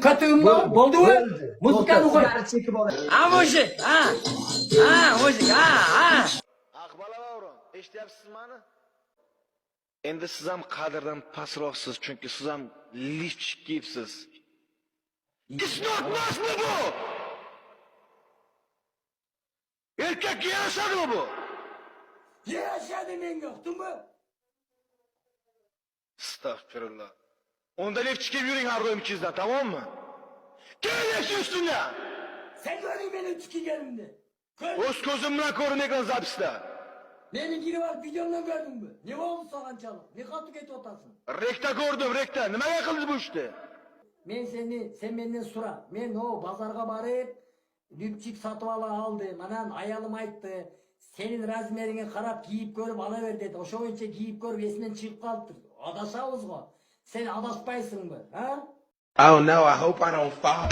Kötüyüm lan. Oldu mu? Muzikanı koy. Ha mujik, ha mujik, ha. Aqbala davron, eshityapsizmi mani? Endi siz ham qadrdan pastroqsiz, chunki siz ham lift kiyibsiz. Isnotmasmi bu? Erkak yarashadimi bu? Yaşadı men yoktun mu? Estağfirullah. Onda lift kiyib yuring har doim ichingizdan, tamommi? Kelingchi ustunga. Sen görün benim çıkıgelimde. O'z ko'zim bilan ko'rin ekran zapisda. Benim giri var videondan gördün mü? Ne oldu sana çalıp? Ne katı ket otasın? Rekta ko'rdim, rekta. Nimaga qildingiz bu ishni? Sen benden sura. Men o bazarga barıp düpçük satıp aldım. Anan ayalım ayttı. Senin razmerine karap giyip görüp alıver dedi. Oşo boyunca giyip görüp esinden çıkıp kalıptır. Adaşabız go. Sen adaşpaysın mı? Ha? Oh no, I hope I don't fall.